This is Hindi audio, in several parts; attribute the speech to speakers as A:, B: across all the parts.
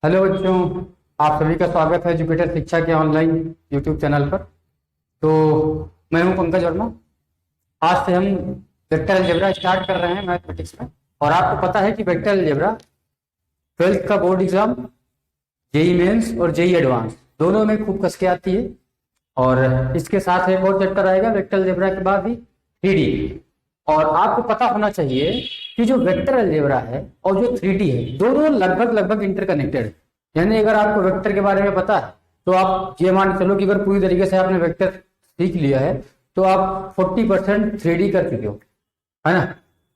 A: हेलो बच्चों, आप सभी का स्वागत है एजुकेटर शिक्षा के ऑनलाइन यूट्यूब चैनल पर। तो मैं हूं पंकज वर्मा। आज से हम वेक्टर अलजेब्रा स्टार्ट कर रहे हैं मैथमेटिक्स में। और आपको पता है कि वेक्टर अलजेब्रा 12th का बोर्ड एग्जाम, जेई मेंस और जेई एडवांस दोनों में खूब कस के आती है। और इसके साथ एक और चैप्टर आएगा वेक्टर अलजेब्रा के बाद ही, 3D। और आपको पता होना चाहिए कि जो वेक्टर अलजेब्रा है और जो 3D है, दोनों लगभग लगभग इंटरकनेक्टेड है। यानी अगर आपको वेक्टर के बारे में पता है तो आप ये मान चलो कि अगर पूरी तरीके से आपने वेक्टर सीख लिया है तो आप 40% 3D कर चुके हो, है ना।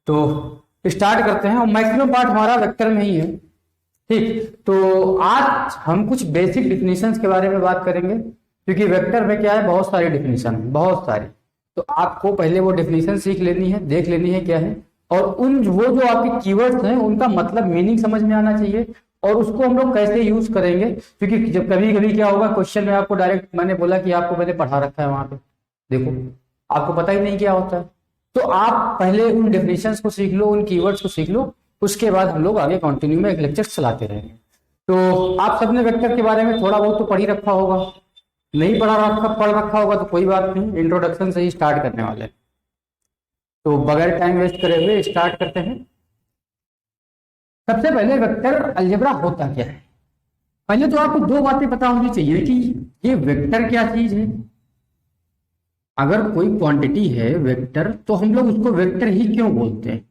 A: तो स्टार्ट करते हैं और मैक्सिमम पार्ट हमारा वेक्टर में ही है। ठीक, तो आज हम कुछ बेसिक डिफिनीशंस के बारे में बात करेंगे, क्योंकि वेक्टर में क्या है, बहुत सारी डिफिनीशन है, बहुत सारी। तो आपको पहले वो डिफिनीशन सीख लेनी है, देख लेनी है क्या है, और उन वो जो आपके कीवर्ड्स हैं उनका मतलब मीनिंग समझ में आना चाहिए, और उसको हम लोग कैसे यूज करेंगे। क्योंकि जब कभी कभी क्या होगा, क्वेश्चन में आपको डायरेक्ट, मैंने बोला कि आपको मैंने पढ़ा रखा है वहां पे, देखो आपको पता ही नहीं क्या होता है। तो आप पहले उन डेफिनेशंस को सीख लो, उन कीवर्ड्स को सीख लो, उसके बाद हम लोग आगे कंटिन्यू में एक लेक्चर चलाते रहेंगे। तो आप सबने वेक्टर के बारे में थोड़ा बहुत तो पढ़ ही रखा होगा, नहीं पढ़ रखा होगा तो कोई बात नहीं, इंट्रोडक्शन से ही स्टार्ट करने वाले हैं। तो बगैर टाइम वेस्ट करे हुए स्टार्ट करते हैं। सबसे पहले वेक्टर अलजेब्रा होता क्या है। पहले तो आपको दो बातें पता होनी चाहिए कि ये वेक्टर क्या चीज है। अगर कोई क्वांटिटी है वेक्टर, तो हम लोग उसको वेक्टर ही क्यों बोलते हैं,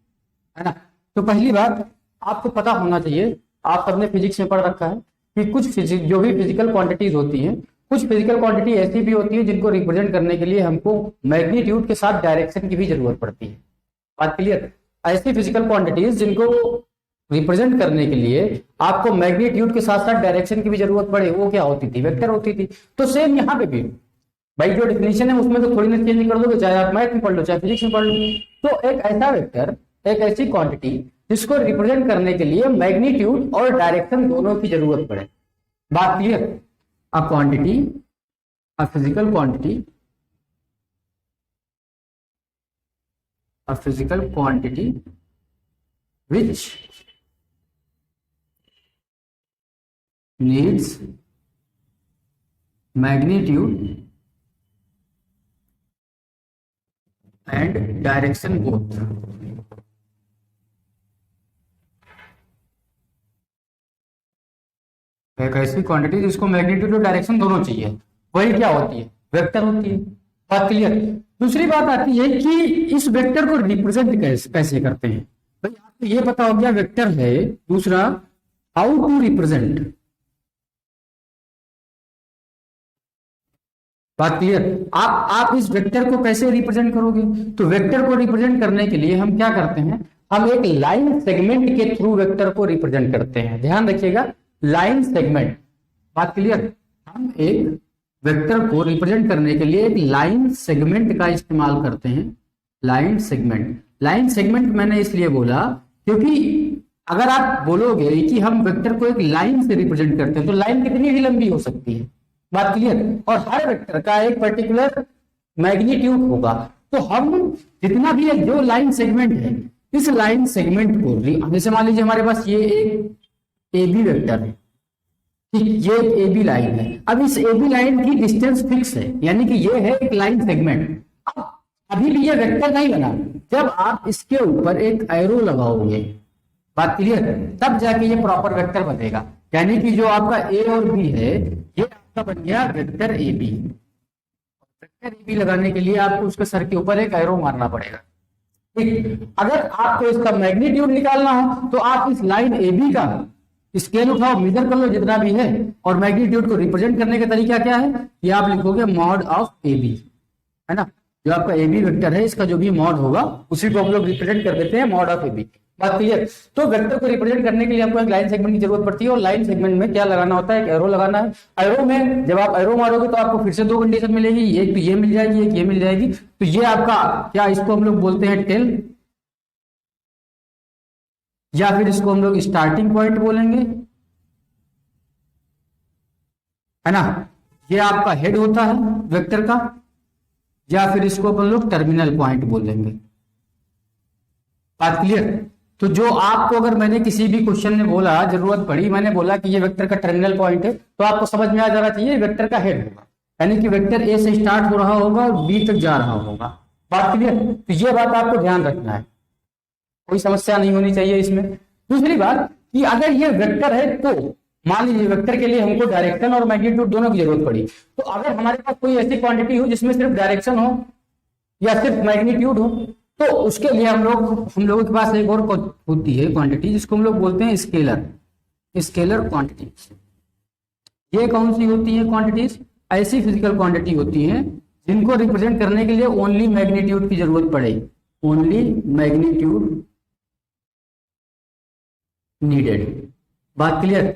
A: है ना। तो पहली बात आपको पता होना चाहिए, आप सबने फिजिक्स में पढ़ रखा है कि कुछ जो भी फिजिकल क्वांटिटीज होती हैं, कुछ फिजिकल क्वांटिटी ऐसी भी होती है जिनको रिप्रेजेंट करने के लिए हमको मैग्नीट्यूड के साथ डायरेक्शन की भी जरूरत पड़ती है। बात क्लियर। ऐसी फिजिकल क्वांटिटीज जिनको रिप्रेजेंट करने के लिए आपको मैग्नीट्यूड के साथ साथ डायरेक्शन की भी जरूरत पड़े, वो क्या होती थी, वेक्टर होती थी। तो सेम यहाँ पे भी भाई जो डिफिनेशन है उसमें तो थोड़ी ना चेंज कर दोगे, चाहे आप मैथ में पढ़ लो चाहे फिजिक्स में पढ़ लो। तो एक ऐसा वेक्टर, एक ऐसी क्वांटिटी जिसको रिप्रेजेंट करने के लिए मैग्नीट्यूड और डायरेक्शन दोनों की जरूरत पड़े। बात clear. A quantity, a physical quantity, a physical quantity which needs magnitude and direction both। एक ऐसी क्वांटिटी जिसको मैग्नीट्यूड और डायरेक्शन दोनों चाहिए, वही क्या होती है, वेक्टर होती है। बात क्लियर। दूसरी बात आती है कि इस वेक्टर को रिप्रेजेंट कैसे करते हैं। भाई आपको ये पता हो गया वेक्टर है। दूसरा, हाउ टू रिप्रेजेंट। बात क्लियर। आप इस वेक्टर को कैसे रिप्रेजेंट करोगे। तो वेक्टर को रिप्रेजेंट करने के लिए हम क्या करते हैं, हम एक लाइन सेगमेंट के थ्रू वेक्टर को रिप्रेजेंट करते हैं। ध्यान रखिएगा, लाइन सेगमेंट। बात क्लियर। हम एक वेक्टर को रिप्रेजेंट करने के लिए एक लाइन सेगमेंट का इस्तेमाल करते हैं। लाइन सेगमेंट, लाइन सेगमेंट मैंने इसलिए बोला क्योंकि अगर आप बोलोगे कि हम वेक्टर को एक लाइन से रिप्रेजेंट करते हैं तो लाइन कितनी भी लंबी हो सकती है। बात क्लियर। और हर वेक्टर का एक पर्टिकुलर मैग्नीट्यूड होगा। तो हम जितना भी है जो लाइन सेगमेंट है, इस लाइन सेगमेंट को, जैसे मान लीजिए हमारे पास ये एक ए बी वेक्टर है, ठीक, ये एक ए बी लाइन है। अब इस ए बी लाइन की डिस्टेंस फिक्स है, यानी कि ये है एक लाइन सेगमेंट। अभी भी ये वेक्टर नहीं बना, जब आप इसके ऊपर एक एरो लगाओगे, बात क्लियर, तब जाके ये प्रॉपर वेक्टर बनेगा। यानी कि जो आपका ए और बी है, ये आपका बन गया vector A B. Vector A B लगाने के लिए आपको उसके सर के ऊपर एक एरो मारना पड़ेगा। ठीक, अगर आपको इसका मैग्नीट्यूड निकालना हो तो आप इस लाइन ए बी का स्केल उठाओ, मेजर कर लो जितना भी है, और मैग्नीट्यूड को रिप्रेजेंट करने का तरीका क्या है, ये आप लिखोगे मॉड ऑफ ए बी, है ना। जो आपका ए बी वेक्टर है, इसका जो भी मॉड होगा उसी को हम लोग रिप्रेजेंट कर देते हैं मॉड ऑफ ए बी। बात क्लियर। तो वेक्टर को रिप्रेजेंट करने के लिए आपको एक लाइन सेगमेंट की जरूरत पड़ती है, और लाइन सेगमेंट में क्या लगाना होता है, एक एरो लगाना है। एरो में जब आप एरो मारोगे तो आपको फिर से दो कंडीशन मिलेगी, एक तो ये मिल जाएगी, एक ये मिल जाएगी। तो ये आपका क्या, इसको हम लोग बोलते हैं टेल, या फिर इसको हम लोग स्टार्टिंग पॉइंट बोलेंगे, है ना। ये आपका हेड होता है वेक्टर का, या फिर इसको अपन लोग टर्मिनल पॉइंट बोलेंगे। बात क्लियर। तो जो आपको अगर मैंने किसी भी क्वेश्चन में बोला, जरूरत पड़ी, मैंने बोला कि ये वेक्टर का टर्मिनल पॉइंट है, तो आपको समझ में आ जाना चाहिए वेक्टर का हेड होगा, यानी कि वेक्टर ए से स्टार्ट हो रहा होगा और बी तक जा रहा होगा। बात क्लियर? तो ये बात आपको ध्यान रखना है, कोई समस्या नहीं होनी चाहिए इसमें। दूसरी बात कि अगर ये वेक्टर है तो मान लीजिए वेक्टर के लिए हमको डायरेक्शन और मैग्नीट्यूड दोनों की जरूरत पड़ी, तो अगर हमारे पास कोई ऐसी क्वांटिटी हो जिसमें सिर्फ डायरेक्शन हो या सिर्फ मैग्नीट्यूड हो, तो उसके लिए हम लोगों के पास एक और होती है क्वांटिटी जिसको हम लोग बोलते हैं स्केलर क्वांटिटी। ये कौन सी होती है क्वांटिटीज? ऐसी फिजिकल क्वांटिटी होती हैं जिनको रिप्रेजेंट करने के लिए ओनली मैग्नीट्यूड की जरूरत पड़े, ओनली मैग्नीट्यूड नीडेड। बात क्लियर?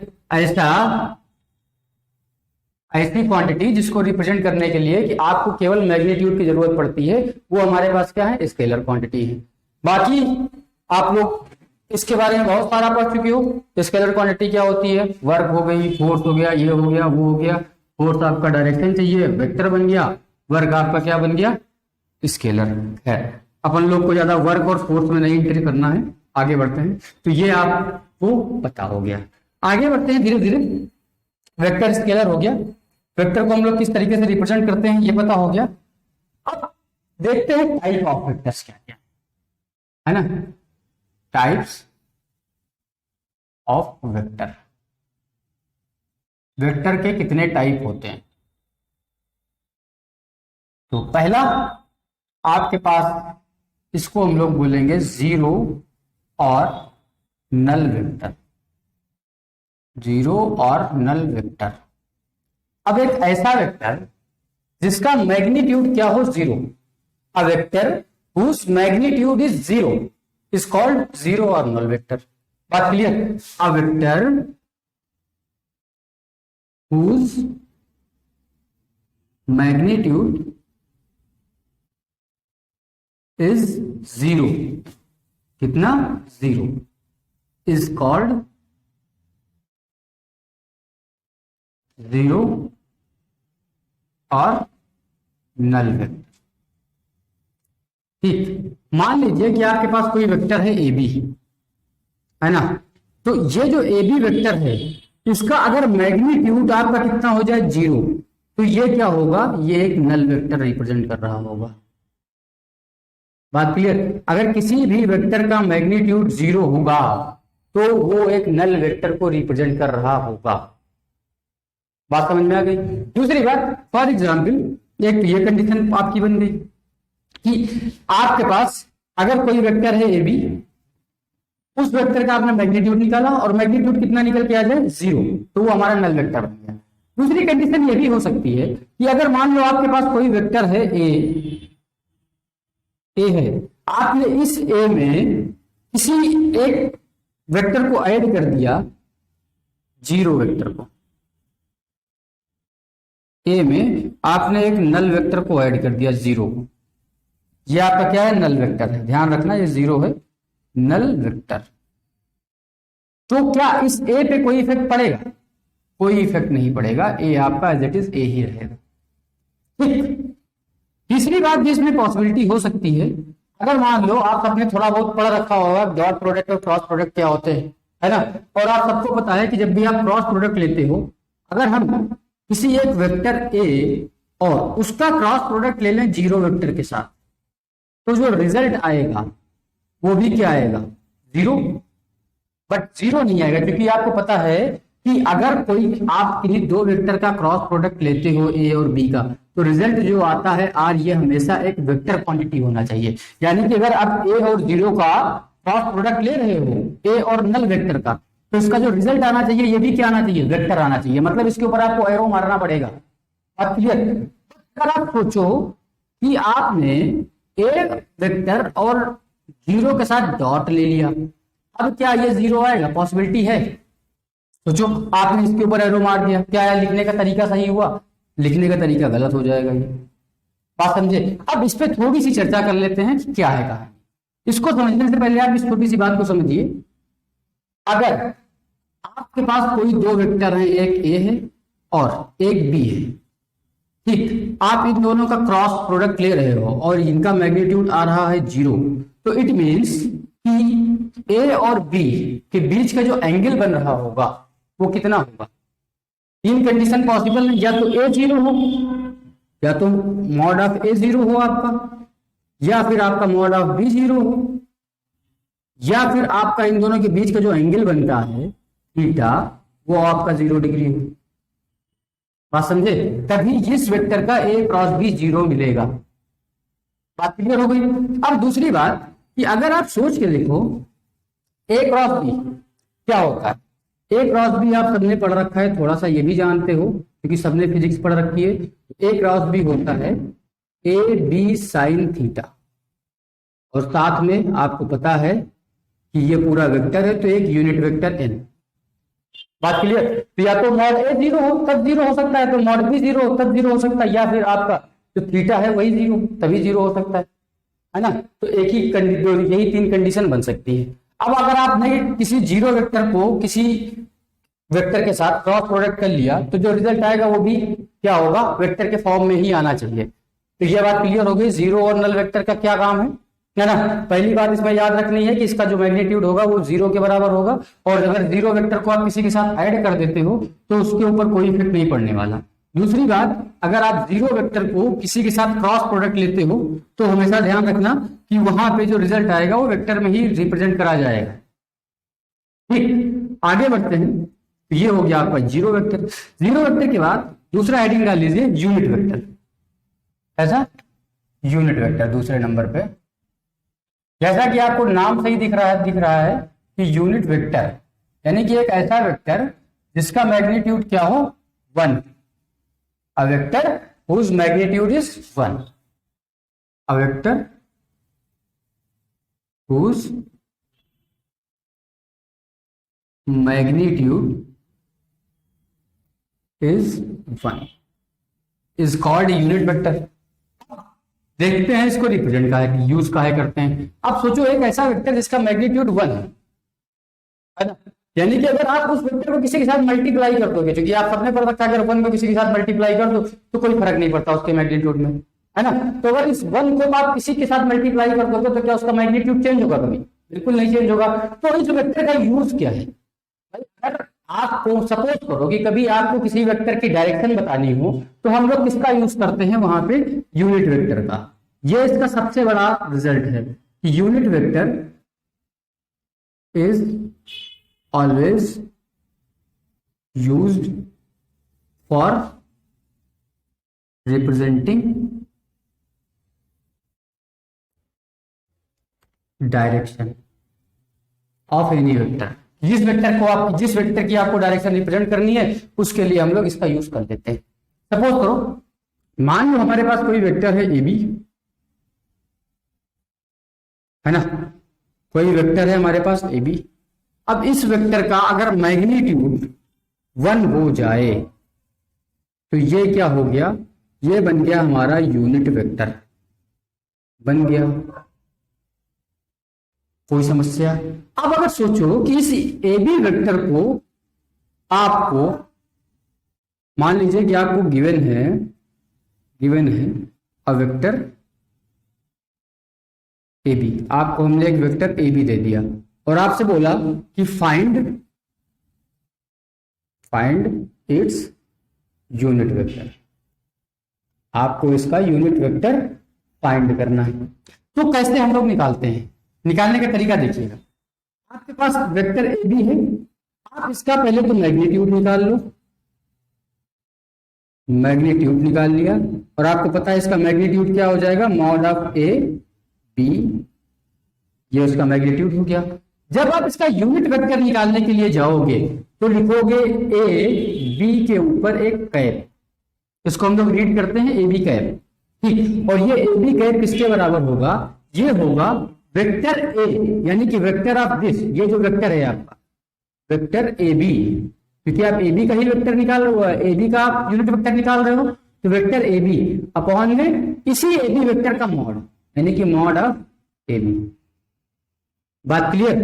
A: ऐसी क्वांटिटी जिसको रिप्रेजेंट करने के लिए कि आपको केवल मैग्नीट्यूड की जरूरत पड़ती है, वो हमारे पास क्या है? स्केलर क्वांटिटी है। बाकी आप लोग इसके बारे में बहुत सारा पढ़ चुके हो। स्केलर क्वांटिटी क्या होती है? वर्क हो गई, फोर्स हो गया, ये हो गया, वो हो गया। फोर्स आपका डायरेक्शन चाहिए, वेक्टर बन गया। वर्क आपका क्या बन गया? स्केलर है। अपन लोग को ज्यादा वर्क और फोर्स में नहीं एंट्री करना है, आगे बढ़ते हैं। तो ये आपको पता हो गया। आगे बढ़ते हैं धीरे धीरे। वेक्टर स्केलर हो गया, वेक्टर को हम लोग किस तरीके से रिप्रेजेंट करते हैं ये पता हो गया। अब देखते हैं टाइप ऑफ वेक्टर्स क्या क्या है ना, टाइप्स ऑफ वेक्टर। वेक्टर के कितने टाइप होते हैं? तो पहला आपके पास, इसको हम लोग बोलेंगे जीरो और नल वेक्टर। जीरो और नल वेक्टर। अब एक ऐसा वेक्टर जिसका मैग्नीट्यूड क्या हो? Zero. A vector whose magnitude is zero is called zero और नल वेक्टर। बात clear? A vector whose magnitude is zero, कितना? जीरो, इज कॉल्ड जीरो और नल वेक्टर। ठीक, मान लीजिए कि आपके पास कोई वेक्टर है ए बी, है ना। तो ये जो ए बी वेक्टर है, इसका अगर मैग्नीट्यूड आपका कितना हो जाए? जीरो, तो ये क्या होगा? ये एक नल वेक्टर रिप्रेजेंट कर रहा होगा। बात क्लियर? अगर किसी भी वेक्टर का मैग्नीट्यूड जीरो होगा तो वो एक नल वेक्टर को रिप्रेजेंट कर रहा होगा। बात समझ में आ गई? दूसरी बात, फॉर एग्जाम्पल, एक ये कंडीशन आपकी बन गई कि आपके पास अगर कोई वेक्टर है ए बी, उस वेक्टर का आपने मैग्नीट्यूड निकाला और मैग्नीट्यूड कितना निकल के आ जाए? जीरो, तो वो हमारा नल वेक्टर बन गया। दूसरी कंडीशन ये भी हो सकती है कि अगर मान लो आपके पास कोई वेक्टर है ए है, आपने इस ए में किसी एक वेक्टर को ऐड कर दिया, जीरो वेक्टर को। ए में आपने एक नल वेक्टर को ऐड कर दिया, जीरो को। ये आपका क्या है? नल वेक्टर है। ध्यान रखना, ये जीरो है, नल वेक्टर। तो क्या इस ए पे कोई इफेक्ट पड़ेगा? कोई इफेक्ट नहीं पड़ेगा, ए आपका एज इट इज ए ही रहेगा। तीसरी बात जिसमें पॉसिबिलिटी हो सकती है, अगर मान लो आप सबने थोड़ा बहुत पढ़ रखा होगा डॉट प्रोडक्ट और क्रॉस प्रोडक्ट क्या होते हैं, है ना। और आप सबको पता है कि जब भी आप क्रॉस प्रोडक्ट लेते हो, अगर हम किसी एक वेक्टर ए और उसका क्रॉस प्रोडक्ट ले लें जीरो वेक्टर के साथ, तो जो रिजल्ट आएगा वो भी क्या आएगा? जीरो। बट जीरो नहीं आएगा, क्योंकि आपको पता है कि अगर कोई आप किन्हीं दो वेक्टर का क्रॉस प्रोडक्ट लेते हो ए और बी का, तो रिजल्ट जो आता है आर, ये हमेशा एक वेक्टर क्वांटिटी होना चाहिए। यानी कि अगर आप ए और जीरो का क्रॉस प्रोडक्ट ले रहे हो, ए और नल वेक्टर का, तो इसका जो रिजल्ट आना चाहिए ये भी क्या आना चाहिए? वेक्टर आना चाहिए। मतलब इसके ऊपर आपको एरो मारना पड़ेगा। अब क्लियर? अगर आप सोचो कि आपने ए वेक्टर और जीरो के साथ डॉट ले लिया, अब क्या ये जीरो आएगा? पॉसिबिलिटी है। सोचो, आपने इसके ऊपर एरो मार दिया, क्या है? लिखने का तरीका सही हुआ? लिखने का तरीका गलत हो जाएगा। ये बात समझे? अब इस पे थोड़ी सी चर्चा कर लेते हैं कि क्या है कहानी। इसको समझने से पहले आप इस छोटी सी बात को समझिए। अगर आपके पास कोई दो वेक्टर हैं, एक ए है और एक बी है, ठीक, आप इन दोनों का क्रॉस प्रोडक्ट ले रहे हो और इनका मैग्नीट्यूड आ रहा है जीरो, तो इट मीन्स कि ए और बी के बीच का जो एंगल बन रहा होगा वो कितना होगा। तीन कंडीशन पॉसिबल है, या तो ए जीरो हो, या तो मॉड ऑफ ए जीरो हो आपका, या फिर आपका मॉड ऑफ बी जीरो हो, या फिर आपका इन दोनों के बीच का जो एंगल बनता है थीटा वो आपका 0 डिग्री हो। बात समझे, तभी इस वेक्टर का ए क्रॉस बी जीरो मिलेगा। बात क्लियर हो गई। अब दूसरी बात कि अगर आप सोच के देखो ए क्रॉस बी क्या होता है। ए क्रॉस बी आप सबने पढ़ रखा है, थोड़ा सा ये भी जानते हो क्योंकि सबने फिजिक्स पढ़ रखी है। ए क्रॉस बी होता है ए बी साइन थीटा, और साथ में आपको पता है कि ये पूरा वेक्टर है तो एक यूनिट वेक्टर एन। बात क्लियर। तो या तो मॉड ए जीरो हो तब जीरो हो सकता है, तो मॉड बी जीरो हो तब जीरो हो सकता है, या फिर आपका जो थीटा है वही जीरो तभी जीरो हो सकता है ना। तो एक ही यही तीन कंडीशन बन सकती है। अब अगर आपने किसी जीरो वेक्टर को किसी वेक्टर के साथ क्रॉस प्रोडक्ट कर लिया तो जो रिजल्ट आएगा वो भी क्या होगा, वेक्टर के फॉर्म में ही आना चाहिए। तो ये बात क्लियर हो गई जीरो और नल वेक्टर का क्या काम है ना। पहली बात इसमें याद रखनी है कि इसका जो मैग्नीट्यूड होगा वो जीरो के बराबर होगा, और अगर जीरो वेक्टर को आप किसी के साथ ऐड कर देते हो तो उसके ऊपर कोई इफेक्ट नहीं पड़ने वाला। दूसरी बात, अगर आप जीरो वेक्टर को किसी के साथ क्रॉस प्रोडक्ट लेते हो तो हमेशा ध्यान रखना कि वहां पे जो रिजल्ट आएगा वो वेक्टर में ही रिप्रेजेंट करा जाएगा। ठीक, आगे बढ़ते हैं। तो ये हो गया आपका जीरो वेक्टर। जीरो वेक्टर के बाद दूसरा हेडिंग डाल लीजिए यूनिट वेक्टर। ऐसा यूनिट वेक्टर दूसरे नंबर पे, जैसा कि आपको नाम से ही दिख रहा है कि यूनिट वेक्टर यानी कि एक ऐसा वेक्टर जिसका मैग्नीट्यूड क्या हो 1, a vector whose magnitude is 1, a vector whose magnitude is 1 is called unit vector। देखते हैं इसको रिप्रेजेंट का है यूज का है करते हैं। अब सोचो एक ऐसा वेक्टर जिसका मैग्नीट्यूड 1 है ना, यानी कि अगर आप उस वेक्टर को किसी के साथ मल्टीप्लाई कर दोगे, क्योंकि आप सबने पढ़ रखा है अगर 1 को किसी के साथ मल्टीप्लाई कर दो तो कोई फर्क नहीं पड़ता उसके मैग्नीट्यूड में, है ना। तो अगर इस 1 को आप किसी के साथ मल्टीप्लाई कर दोगे तो क्या उसका मैग्नीट्यूड चेंज होगा? कभी बिल्कुल नहीं चेंज होगा। तो इस वेक्टर का यूज क्या है? अगर आपको सपोज करो कि कभी आपको किसी वेक्टर की डायरेक्शन बतानी हो तो हम लोग किसका यूज करते हैं वहां पे? यूनिट वेक्टर का। ये इसका सबसे बड़ा रिजल्ट है कि unit vector is always used for representing direction of any vector। जिस वेक्टर की आपको डायरेक्शन रिप्रेजेंट करनी है उसके लिए हम लोग इसका यूज कर लेते हैं। सपोज करो, मान लो हमारे पास कोई वेक्टर है ए बी, है ना, कोई वेक्टर है हमारे पास ए बी। अब इस वेक्टर का अगर मैग्नीट्यूड 1 हो जाए तो ये क्या हो गया? ये बन गया हमारा यूनिट वेक्टर बन गया। कोई समस्या? अब अगर सोचो कि इस ए बी वेक्टर को आपको मान लीजिए कि आपको गिवन है अ वेक्टर ए बी, आपको हमने एक वेक्टर ए बी दे दिया और आपसे बोला कि फाइंड इट्स यूनिट वेक्टर। आपको इसका यूनिट वेक्टर फाइंड करना है। तो कैसे हम लोग निकालते हैं? निकालने का तरीका देखिएगा। आपके पास वेक्टर ए बी है, आप इसका पहले तो मैग्नीट्यूड निकाल लो। मैग्नीट्यूड निकाल लिया और आपको पता है इसका मैग्नीट्यूड क्या हो जाएगा? मॉड ऑफ ए बी, ये उसका मैग्नीट्यूड हो गया। जब आप इसका यूनिट वेक्टर निकालने के लिए जाओगे तो लिखोगे ए बी के ऊपर एक कैप, इसको हम लोग रीड करते हैं ए बी कैप। ठीक, और ये ए बी कैप किसके बराबर होगा? ये होगा वेक्टर ए, यानी कि वेक्टर ऑफ दिस, ये जो वेक्टर है आपका वेक्टर ए बी, क्योंकि आप ए बी का ही वेक्टर निकाल रहे हो, ए बी का आप यूनिट वेक्टर निकाल रहे हो, तो वेक्टर ए बी अपॉन में इसी ए बी वेक्टर का मॉड, यानी कि मॉड ऑफ ए बी। बात क्लियर?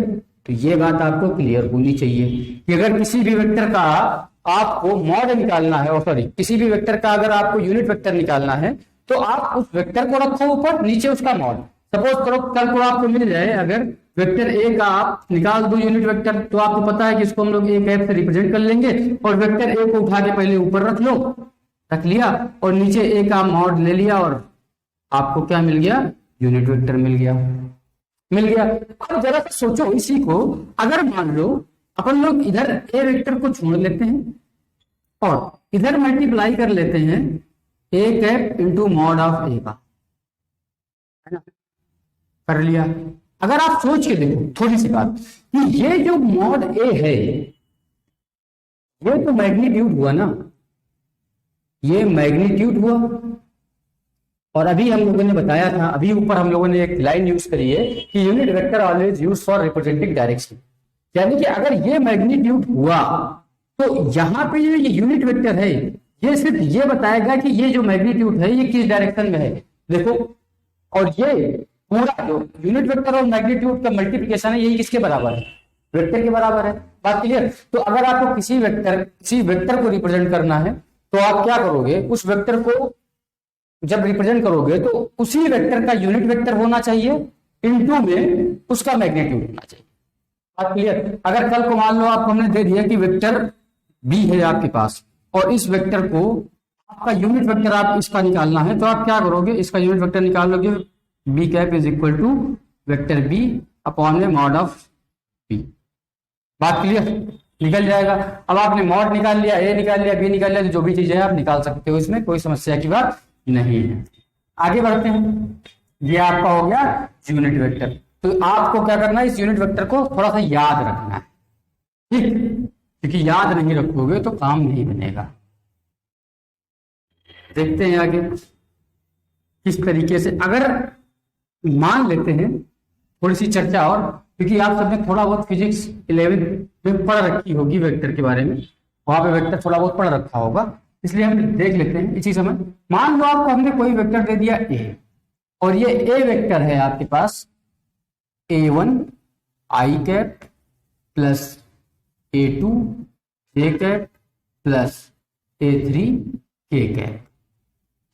A: तो ये बात आपको क्लियर होनी चाहिए कि अगर किसी भी वेक्टर का आपको मॉड निकालना है, और सॉरी किसी भी वेक्टर का अगर आपको यूनिट वेक्टर निकालना है तो आप उस वेक्टर को रखो ऊपर, नीचे उसका मॉड। सपोज करो कल को आपको मिल जाए अगर वेक्टर ए का आप निकाल दो यूनिट वेक्टर, तो आपको पता है कि इसको हम लोग ए कैप से रिप्रेजेंट कर लेंगे और वेक्टर ए को उठा के पहले ऊपर रख लो, रख लिया और नीचे ए का मॉड ले लिया और आपको क्या मिल गया, यूनिट वेक्टर मिल गया। अब जरा सा सोचो इसी को, अगर मान लो अपन लोग इधर ए वेक्टर को छोड़ लेते हैं और इधर मल्टीप्लाई कर लेते हैं A cap into mod of ए का, है ना, कर लिया। अगर आप सोच के देखो थोड़ी सी बात कि ये जो मॉड ए है ये तो मैग्नीट्यूड हुआ ना, ये मैग्नीट्यूड हुआ। और अभी हम लोगों ने बताया था, अभी ऊपर हम लोगों ने एक लाइन यूज करी है कि unit vector always use for representing direction, यानी कि अगर ये मैग्नीट्यूड हुआ तो यहाँ पे ये यूनिट वेक्टर है ये सिर्फ ये बताएगा कि ये जो मैग्नीट्यूड है ये किस डायरेक्शन में है, देखो। और ये पूरा जो यूनिट वेक्टर और मैग्नीट्यूड का मल्टीप्लिकेशन है यही किसके बराबर है, वेक्टर के बराबर है। बात क्लियर। तो अगर आपको किसी वेक्टर को रिप्रेजेंट करना है तो आप क्या करोगे, उस वेक्टर को जब रिप्रेजेंट करोगे तो उसी वेक्टर का यूनिट वेक्टर होना चाहिए, इनटू में उसका मैग्नीट्यूड होना चाहिए। बात क्लियर। अगर कल को मान लो आपको हमने दे दिया कि वेक्टर बी है आपके पास और इस वेक्टर को आपका यूनिट वेक्टर आप इसका निकालना है, तो आप क्या करोगे, इसका यूनिट वेक्टर निकाल लोगे, B cap is equal to vector B upon में मॉड ऑफ बी। बात क्लियर, निकल जाएगा। अब आपने मॉड निकाल लिया, ए निकाल लिया, बी निकाल लिया, तो जो भी चीजें आप निकाल सकते हो, इसमें कोई समस्या की बात नहीं है। आगे बढ़ते हैं, ये आपका हो गया यूनिट वेक्टर। तो आपको क्या करना है, इस यूनिट वेक्टर को थोड़ा सा याद रखना है, ठीक, क्योंकि याद नहीं रखोगे तो काम नहीं बनेगा। देखते हैं आगे किस तरीके से। अगर मान लेते हैं थोड़ी सी चर्चा और, क्योंकि आप सबने थोड़ा बहुत फिजिक्स 11th में पढ़ रखी होगी वेक्टर के बारे में, वहां पे वेक्टर थोड़ा बहुत पढ़ रखा होगा, इसलिए हम देख लेते हैं इसी समय। मान लो आपको हमने कोई वेक्टर दे दिया ए, और ये ए वेक्टर है आपके पास a1 i cap plus a2 j cap plus a3 k cap,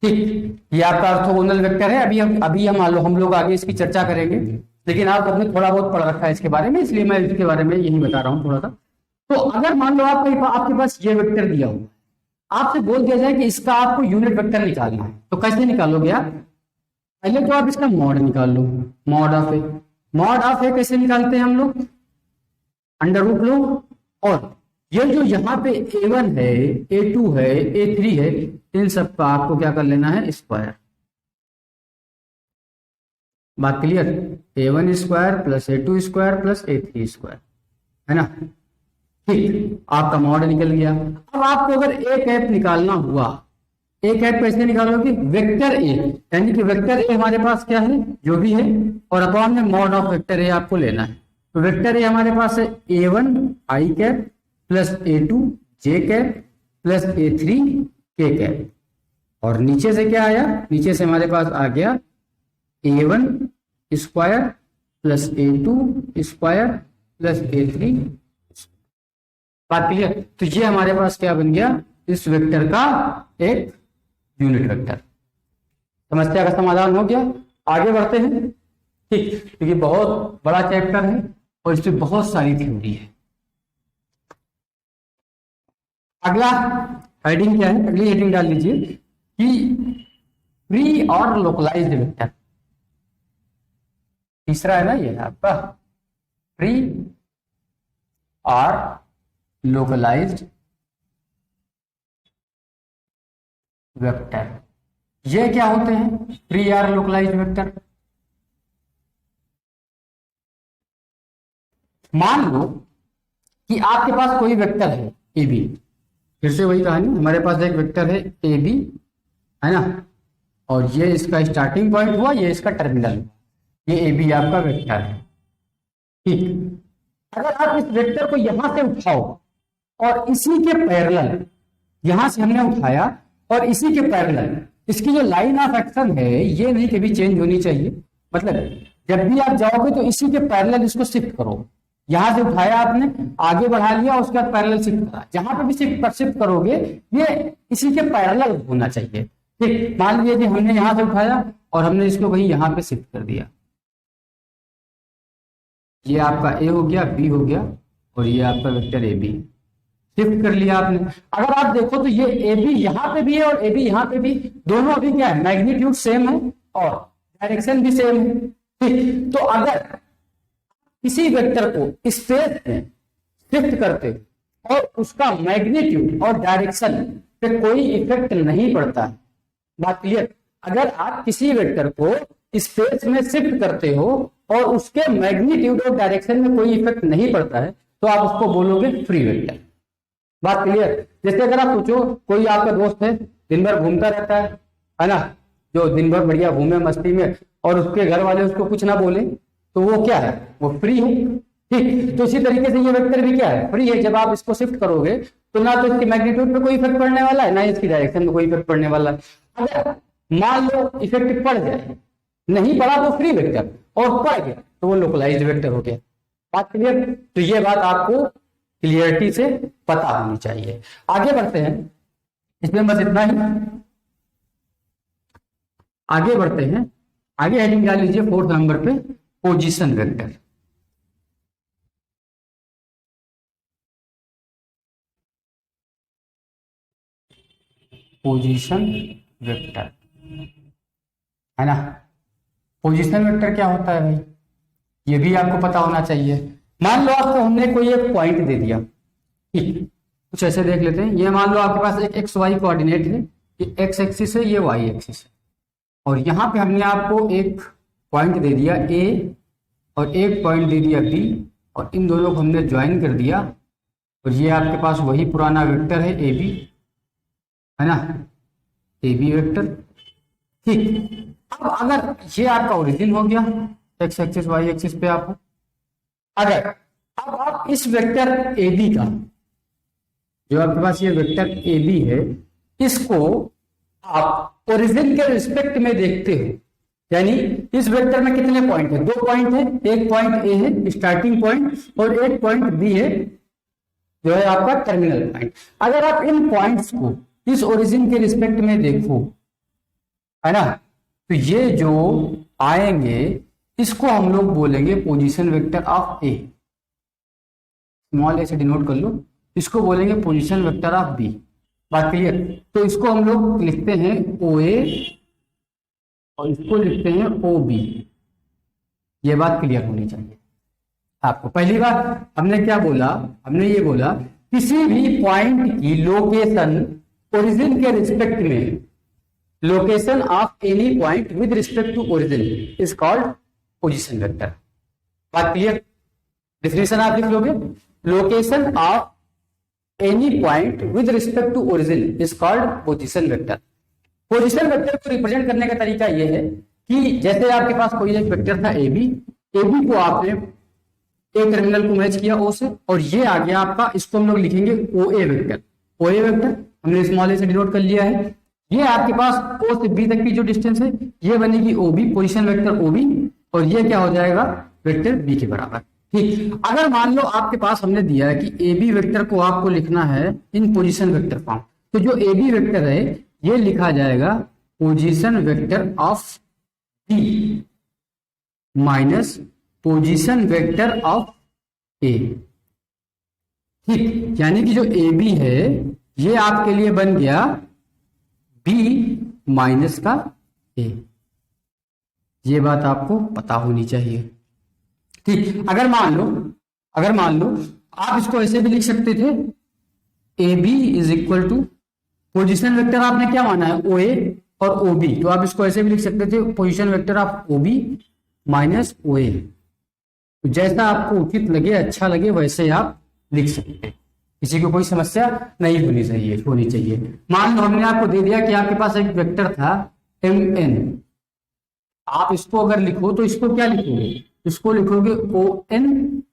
A: ठीक। ये आपका ऑर्थोगोनल वेक्टर है। अभी हम लोग आगे इसकी चर्चा करेंगे, लेकिन आप सबने थोड़ा बहुत पढ़ रखा है इसके बारे में, इसलिए मैं इसके बारे में यही बता रहा हूं थोड़ा सा। तो अगर मान लो आपके पास ये वेक्टर दिया हुआ, आपसे बोल दिया जाए कि इसका आपको यूनिट वेक्टर निकालना है, तो कैसे निकालोगे आप? पहले तो आप इसका मॉड निकाल लो, mod of A. Mod of A कैसे निकालते हैं हम लोग, अंडर रूट लो, और ये जो यहाँ पे a1 है, a2 है, a3 है, इन सब का आपको क्या कर लेना है, स्क्वायर। बात clear, a1 square plus a2 square plus a3 square, है ना, ठीक। आपका मॉड निकल गया। अब आपको अगर ए कैप निकालना हुआ, ए कैप कैसे निकालोगे, वेक्टर ए, यानी कि वेक्टर ए हमारे पास क्या है, जो भी है, और अपॉन में मॉड ऑफ वेक्टर ए आपको लेना है। तो वेक्टर ए हमारे पास है a1 i cap plus a2 j cap plus a3 k cap, और नीचे से क्या आया, नीचे से हमारे पास आ गया a1 square plus a2 square plus a3। बात क्लियर। तो ये हमारे पास क्या बन गया, इस वेक्टर का एक यूनिट वेक्टर। समस्या का समाधान हो गया। आगे बढ़ते हैं, ठीक, क्योंकि बहुत बड़ा चैप्टर है और इसमें बहुत सारी थ्योरी है। अगला हेडिंग क्या है, अगली हेडिंग डाल लीजिए कि फ्री और लोकलाइज्ड वेक्टर। तीसरा है ना ये आपका, फ्री और लोकलाइज्ड वेक्टर। ये क्या होते हैं, फ्री और लोकलाइज्ड वेक्टर? मान लो कि आपके पास कोई वेक्टर है ए बी, फिर से वही कहानी, हमारे पास एक वेक्टर है ए बी, है ना, और ये इसका स्टार्टिंग पॉइंट हुआ, ये इसका टर्मिनल, ये ए बी आपका वेक्टर है, ठीक। अगर आप इस वेक्टर को यहां से उठाओ और इसी के पैरेलल, यहां से हमने उठाया और इसी के पैरेलल इसकी जो लाइन ऑफ एक्शन है ये नहीं कभी चेंज होनी चाहिए। मतलब जब भी आप जाओगे तो इसी के पैरेलल इसको शिफ्ट करो। यहां से उठाया आपने, आगे बढ़ा लिया, उसके बाद पैरेलल शिफ्ट करा, जहां पे भी शिफ्ट करोगे ये इसी के पैरेलल होना चाहिए, ठीक। मान लीजिए कि हमने यहां से उठाया और हमने इसको कहीं यहां पे शिफ्ट कर दिया, ये आपका ए हो गया, बी हो गया, और ये आपका वेक्टर ए बी शिफ्ट कर लिया आपने। अगर आप देखो तो ये ए बी यहाँ पे भी है और ए बी यहाँ पे भी, दोनों अभी क्या है, मैग्नीट्यूड सेम है और डायरेक्शन भी सेम है। ठीक, तो अगर किसी वेक्टर को स्पेस में शिफ्ट करते और उसका मैग्नीट्यूड और डायरेक्शन पे कोई इफेक्ट नहीं पड़ता है, बात क्लियर। अगर आप किसी वेक्टर को स्पेस में शिफ्ट करते हो और उसके मैग्नीट्यूड और डायरेक्शन में कोई इफेक्ट नहीं पड़ता है तो आप उसको बोलोगे फ्री वेक्टर। बात क्लियर। जैसे अगर आप सोचो कोई आपका दोस्त है, दिन भर घूमता रहता है ना, जो दिन भर बढ़िया घूमे मस्ती में, और उसके घर वाले उसको कुछ ना बोले तो वो क्या है, वो फ्री है। ठीक, तो इसी तरीके से ये वेक्टर भी क्या है, फ्री है। जब आप इसको शिफ्ट करोगे तो ना तो इसके मैग्नीट्यूड पे कोई इफेक्ट पड़ने वाला है, ना इसकी डायरेक्शन में कोई इफेक्ट पड़ने वाला है। अगर मान लो इफेक्ट पड़ जाए, नहीं पड़ा तो फ्री वेक्टर, और पड़ गया तो वो लोकलाइज्ड वेक्टर हो गया। बात क्लियर। तो ये बात आपको क्लियरिटी से पता होनी चाहिए। आगे बढ़ते हैं, इसमें बस इतना ही। आगे बढ़ते हैं, आगे हेडिंग डाल लीजिए 4th नंबर पे, पोजीशन वेक्टर। पोजीशन वेक्टर है ना। पोजीशन वेक्टर क्या होता है भाई, ये भी आपको पता होना चाहिए। मान लो आपको हमने कोई एक पॉइंट दे दिया, ठीक, कुछ ऐसे देख लेते हैं। ये मान लो आपके पास एक एक्स वाई कोऑर्डिनेट है, ये एक्स एक्सिस है, ये वाई एक्सिस है, और यहाँ पे हमने आपको एक पॉइंट दे दिया ए और एक पॉइंट दे दिया बी, और इन दोनों को हमने ज्वाइन कर दिया, और ये आपके पास वही पुराना वेक्टर है ए बी, है ना, ए बी वेक्टर। ठीक, अब अगर ये आपका ओरिजिन हो गया एक्स एक्सिस वाई एक्सिस पे आपको, अगर अब आप इस वेक्टर ए बी का, जो आपके पास ये वेक्टर ए बी है, इसको आप ओरिजिन के रिस्पेक्ट में देखते हो, यानी इस वेक्टर में कितने पॉइंट है, 2 पॉइंट है, एक पॉइंट ए है स्टार्टिंग पॉइंट, और एक पॉइंट बी है जो है आपका टर्मिनल पॉइंट। अगर आप इन पॉइंट्स को इस ओरिजिन के रिस्पेक्ट में देखो, है ना, तो ये जो आएंगे इसको हम लोग बोलेंगे position vector of A. Small A से डिनोट कर लो, इसको बोलेंगे पोजीशन वेक्टर ऑफ बी। बात क्लियर। तो इसको हम लोग लिखते हैं ओ ए और इसको लिखते हैं ओ बी। ये बात क्लियर होनी चाहिए आपको। पहली बात हमने क्या बोला, हमने ये बोला किसी भी पॉइंट की लोकेशन ओरिजिन के रिस्पेक्ट में, location of any point with respect to origin is called position vector. बात क्लियर। डिफिनेशन आप लिख लोगे, location of any point with respect to origin is called position vector. Position vector को रिप्रेजेंट करने का तरीका यह है कि जैसे आपके पास कोई एक वेक्टर था ए बी को आपने एक टर्मिनल को मैच किया ओ से, और ये आ गया आपका, इसको हम लोग लिखेंगे ओ ए वेक्टर। ओ ए वेक्टर हमने स्मॉल ए से डिनोट कर लिया है। ये आपके पास ओ से बी तक की जो डिस्टेंस है ये बनेगी O B, position vector O B, और ये क्या हो जाएगा, वेक्टर बी के बराबर। ठीक, अगर मान लो आपके पास हमने दिया है कि ए बी वेक्टर को आपको लिखना है इन पोजीशन वेक्टर फॉर्म, तो जो ए बी वेक्टर है ये लिखा जाएगा position vector of B minus position vector of A. ठीक, यानी कि जो ए बी है ये आपके लिए बन गया बी माइनस का ए। ये बात आपको पता होनी चाहिए। ठीक, अगर मान लो आप इसको ऐसे भी लिख सकते थे, A B is equal to position vector आपने क्या माना है ओ ए और ओ बी, तो आप इसको ऐसे भी लिख सकते थे position vector of O B minus O A. जैसा आपको उचित लगे, अच्छा लगे, वैसे आप लिख सकते हैं, किसी को कोई समस्या नहीं होनी चाहिए। मान लो हमने आपको दे दिया कि आपके पास एक वेक्टर था एम एन, आप इसको अगर लिखो तो इसको क्या लिखोगे, इसको लिखोगे O N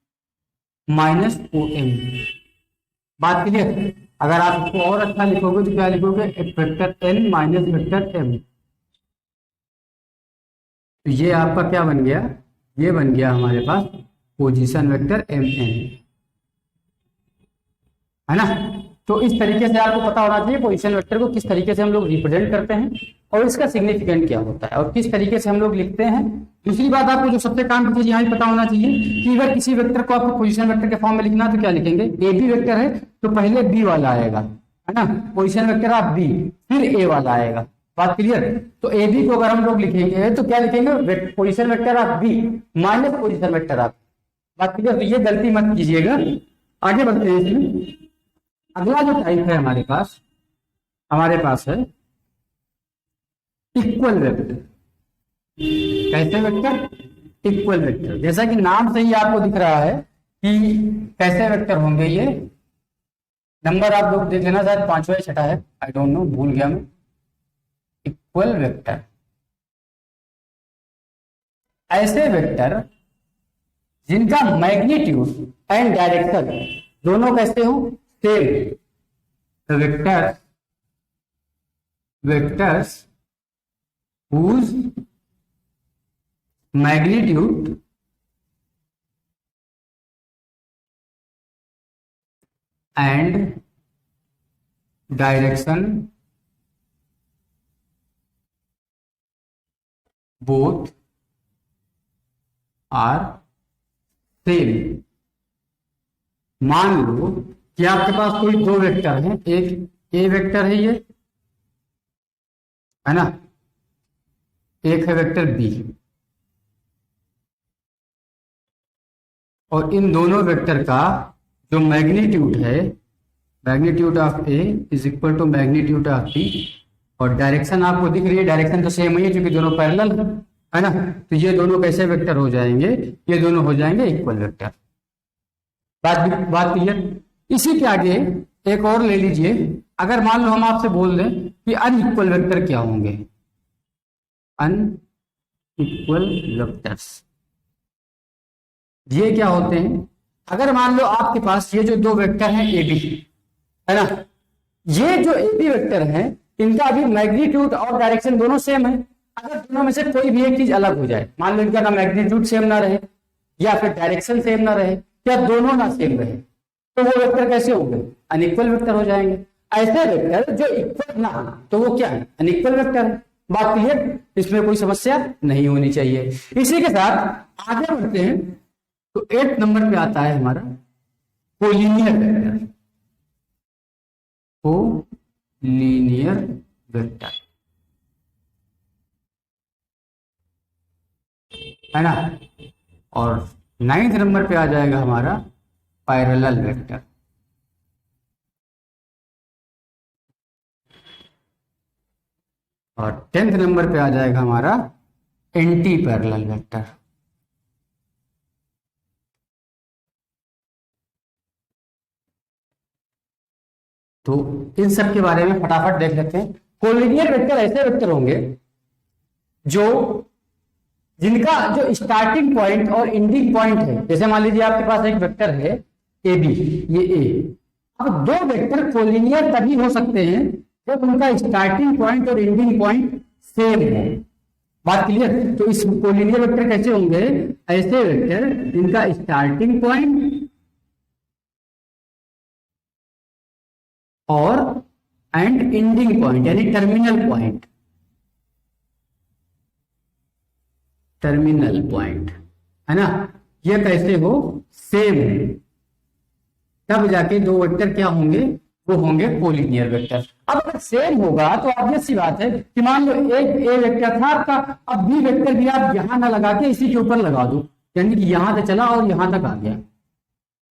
A: minus O M. बात क्लियर। अगर आप इसको और अच्छा लिखोगे तो क्या लिखोगे, vector N minus vector M. तो ये आपका क्या बन गया, ये बन गया हमारे पास पोजीशन वेक्टर एम एन, है ना। तो इस तरीके से आपको पता होना चाहिए पोजीशन वेक्टर को किस तरीके से हम लोग रिप्रेजेंट करते हैं और इसका सिग्निफिकेंट क्या होता है और किस तरीके से हम लोग लिखते हैं। दूसरी बात आपको जो सबसे काम की चीज यहाँ भी पता होना चाहिए कि अगर किसी वेक्टर को आपको पोजीशन वेक्टर के फॉर्म में लिखना है तो क्या लिखेंगे, ए बी वेक्टर है तो पहले बी वाला आएगा, है ना, पोजीशन वेक्टर ऑफ बी, फिर ए वाला आएगा। बात क्लियर। तो ए बी को अगर हम लोग लिखेंगे तो क्या लिखेंगे, position vector of B minus position vector of. बात क्लियर। तो ये गलती मत कीजिएगा। आगे बढ़ते हैं इसमें। अगला जो टाइप है हमारे पास है इक्वल वेक्टर। कैसे वेक्टर, इक्वल वेक्टर। जैसा कि नाम से ही आपको दिख रहा है कि कैसे वेक्टर होंगे ये। नंबर आप लोग देख लेना, शायद 5वां या 6वां है, आई डोंट नो, भूल गया मैं। इक्वल वेक्टर, ऐसे वेक्टर जिनका मैग्नीट्यूड एंड डायरेक्शन दोनों कैसे हो, same. Vectors whose magnitude and direction both are same। मान लो कि आपके पास कोई दो वेक्टर हैं, एक ए वेक्टर है ये, है ना, एक है वेक्टर बी, और इन दोनों वेक्टर का जो मैग्नीट्यूड है, magnitude of A is equal to magnitude of B, और डायरेक्शन आपको दिख रही है, डायरेक्शन तो सेम ही है क्योंकि दोनों पैरेलल है ना। तो ये दोनों कैसे वेक्टर हो जाएंगे, ये दोनों हो जाएंगे इक्वल वेक्टर। बात क्लियर। इसी के आगे एक और ले लीजिए। अगर मान लो हम आपसे बोल दें कि अनइक्वल वेक्टर क्या होंगे, अनइक्वल वेक्टर्स ये क्या होते हैं। अगर मान लो आपके पास ये जो दो वेक्टर हैं ए बी, है ना, ये जो ए बी वेक्टर हैं इनका भी मैग्नीट्यूड और डायरेक्शन दोनों सेम है। अगर दोनों में से कोई भी एक चीज अलग हो जाए, मान लो इनका ना मैग्नीट्यूड सेम ना रहे या फिर डायरेक्शन सेम ना रहे या दोनों ना सेम रहे, तो वो वेक्टर कैसे होंगे, अनइक्वल वेक्टर हो जाएंगे। ऐसे वेक्टर जो इक्वल ना हो तो वो क्या है, अनइक्वल वेक्टर है। बात क्लियर, इसमें कोई समस्या नहीं होनी चाहिए। इसी के साथ आगे बढ़ते हैं तो 8 नंबर पे आता है हमारा कोलिनियर वेक्टर। कोलिनियर वेक्टर, है ना, और 9th नंबर पे आ जाएगा हमारा पैरेलल वेक्टर। और 10th नंबर पे आ जाएगा हमारा एंटी पैरेलल वेक्टर। तो इन सब के बारे में फटाफट देख लेते हैं। कोलिनियर वेक्टर ऐसे वेक्टर होंगे जो जिनका जो स्टार्टिंग पॉइंट और एंडिंग पॉइंट है, जैसे मान लीजिए आपके पास एक वेक्टर है ए बी, ये ए। अब दो वेक्टर कोलिनियर तभी हो सकते हैं जब उनका स्टार्टिंग पॉइंट और एंडिंग पॉइंट सेम हो। बात क्लियर। तो इस कोलिनियर वेक्टर कैसे होंगे, ऐसे वेक्टर जिनका स्टार्टिंग पॉइंट और एंड एंडिंग पॉइंट यानी टर्मिनल पॉइंट, टर्मिनल पॉइंट, है ना, ये कैसे हो, सेम हो, तब जाके दो वेक्टर क्या होंगे, वो होंगे कोलिनियर वेक्टर। अब अगर सेम होगा तो ऑब्वियस सी बात है कि मान लो एक ए वेक्टर था आपका, अब बी वेक्टर भी आप यहां ना लगा के इसी के ऊपर लगा दो, यानी कि यहां से चला और यहां तक आ गया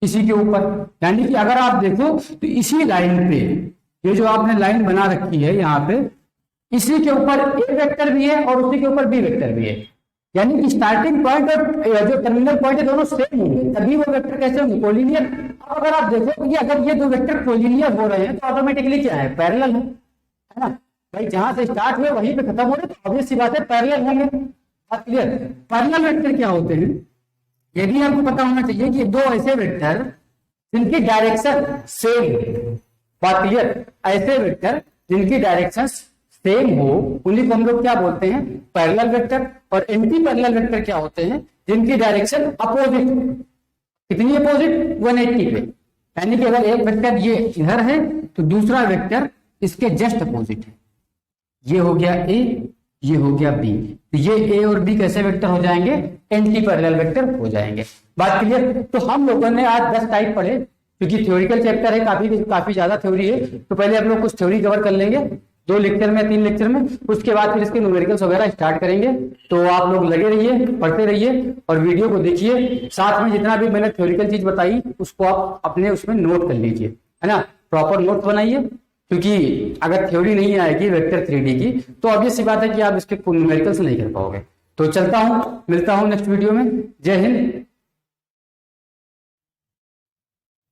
A: इसी के ऊपर। यानी कि अगर आप देखो तो इसी लाइन पे, ये जो आपने लाइन बना रखी है यहाँ पे, इसी के ऊपर ए वेक्टर भी है और उसी के ऊपर बी वेक्टर भी है, यानी कि स्टार्टिंग पॉइंट और जो टर्मिनल पॉइंट है दोनों सेम होंगे, तभी वो वेक्टर कैसे होंगे, कोलिनियर। अब अगर आप देखो कि अगर ये दो वेक्टर कोलिनियर हो रहे हैं तो ऑटोमेटिकली क्या है, पैरेलल है ना। भाई जहां से स्टार्ट हुए वहीं पे खत्म हो रहे, तो ऑब्वियस सी बात है पैरेलल होंगे। क्लियर। पैरेलल वेक्टर क्या होते हैं, ये भी आपको पता होना चाहिए कि दो ऐसे वेक्टर जिनकी डायरेक्शन सेम, बात क्लियर, ऐसे वेक्टर जिनकी डायरेक्शन सेम हो उन्हीं को हम लोग क्या बोलते हैं, पैरेलल वेक्टर। और एंटी पैरेलल वेक्टर क्या होते हैं, जिनकी डायरेक्शन अपोजिट, कितनी अपोजिट, 180 पे, यानी कि अगर एक वेक्टर ये इधर है तो दूसरा वेक्टर इसके जस्ट अपोजिट है। ये हो गया ए, ये हो गया बी, तो ये ए और बी कैसे वेक्टर हो जाएंगे? एंटी पैरेलल वेक्टर हो जाएंगे। बात क्लियर? तो हम लोगों ने आज 10 टाइप पढ़े, क्योंकि थ्योरिकल चैप्टर है, काफी ज्यादा थ्योरी है, तो पहले हम लोग कुछ थ्योरी कवर कर लेंगे 2 लेक्चर में, 3 लेक्चर में, उसके बाद फिर इसके न्यूमेरिकल्स वगैरह स्टार्ट करेंगे। तो आप लोग लगे रहिए, पढ़ते रहिए और वीडियो को देखिए। साथ में जितना भी मैंने थ्योरिकल चीज बताई उसको आप अपने उसमें नोट कर लीजिए, है ना, प्रॉपर नोट बनाइए, क्योंकि अगर थ्योरी नहीं आएगी वेक्टर 3D की तो ऑब्वियस सी बात है कि आप इसके न्यूमेरिकल्स नहीं कर पाओगे। तो चलता हूं, मिलता हूं नेक्स्ट वीडियो में। जय हिंद।